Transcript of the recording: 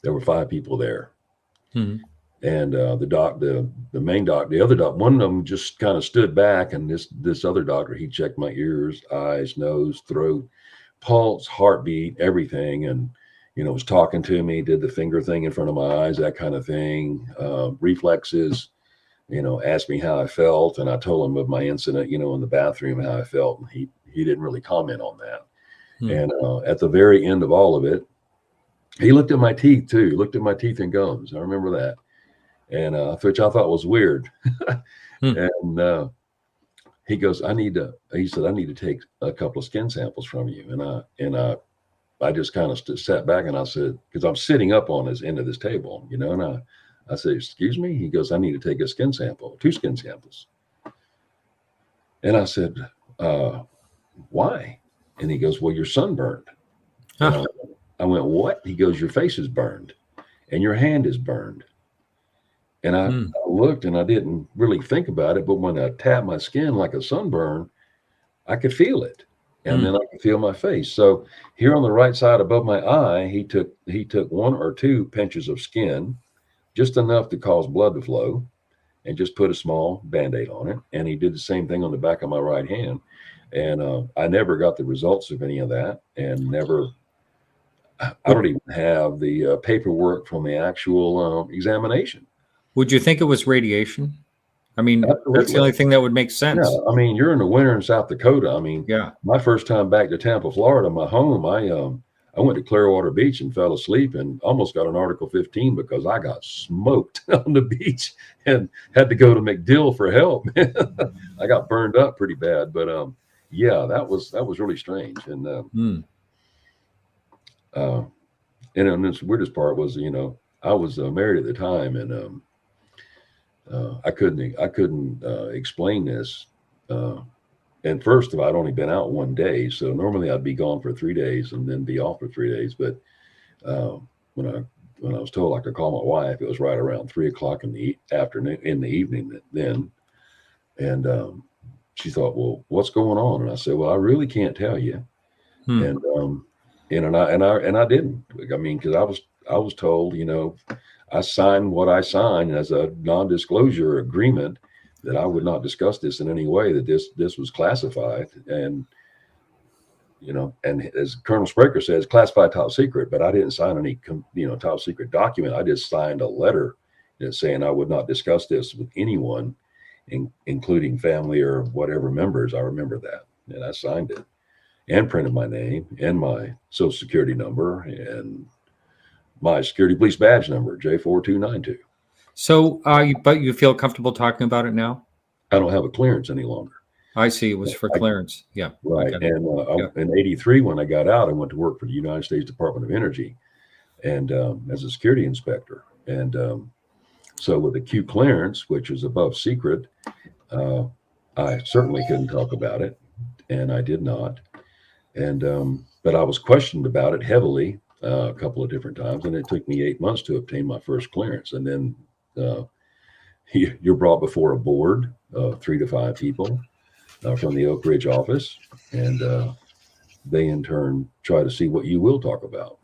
There were 5 people there. Hmm. And the main doc, the other doc, one of them just kind of stood back, and this other doctor, he checked my ears, eyes, nose, throat, pulse, heartbeat, everything, and was talking to me, did the finger thing in front of my eyes, that kind of thing, reflexes, asked me how I felt, and I told him of my incident, in the bathroom, how I felt, and he didn't really comment on that. Hmm. And at the very end of all of it, he looked at my teeth too. He looked at my teeth and gums. I remember that. And which I thought was weird. And he goes, he said, I need to take a couple of skin samples from you. And I just kind of sat back, and I said, because I'm sitting up on this end of this table, and I said, excuse me? He goes, I need to take a skin sample, 2 skin samples. And I said, why? And he goes, well, you're sunburned. Huh. I went, what? He goes, your face is burned and your hand is burned. And I looked, and I didn't really think about it, but when I tapped my skin like a sunburn, I could feel it. And then I could feel my face. So here on the right side above my eye, he took 1 or 2 pinches of skin, just enough to cause blood to flow, and just put a small Band-Aid on it. And he did the same thing on the back of my right hand. And I never got the results of any of that, and I don't even have the paperwork from the actual examination. Would you think it was radiation? I mean, Absolutely. That's the only thing that would make sense. Yeah, I mean, you're in the winter in South Dakota. I mean, yeah. My first time back to Tampa, Florida, my home, I went to Clearwater Beach and fell asleep and almost got an Article 15 because I got smoked on the beach and had to go to MacDill for help. I got burned up pretty bad, but yeah, that was really strange. And and this weirdest part was, I was married at the time, and I couldn't explain this. And first of all, I'd only been out 1 day, so normally I'd be gone for 3 days and then be off for 3 days. But when I was told I could call my wife, it was right around 3 o'clock in the afternoon, in the evening then. And she thought, well, what's going on? And I said, well, I really can't tell you. And I didn't. I mean, because I was told, I signed what I signed as a non-disclosure agreement that I would not discuss this in any way, that this was classified. And, and as Colonel Spraker says, classified top secret, but I didn't sign any, top secret document. I just signed a letter saying I would not discuss this with anyone, including family or whatever members. I remember that. And I signed it and printed my name and my social security number and my security police badge number, J4292. So, but you feel comfortable talking about it now? I don't have a clearance any longer. I see. It was for clearance. Yeah. Right. And in 83, when I got out, I went to work for the United States Department of Energy and as a security inspector. And so with the Q clearance, which is above secret, I certainly couldn't talk about it. And I did not. And but I was questioned about it heavily a couple of different times. And it took me 8 months to obtain my first clearance. And then you're brought before a board of 3 to 5 people from the Oak Ridge office, and they in turn try to see what you will talk about.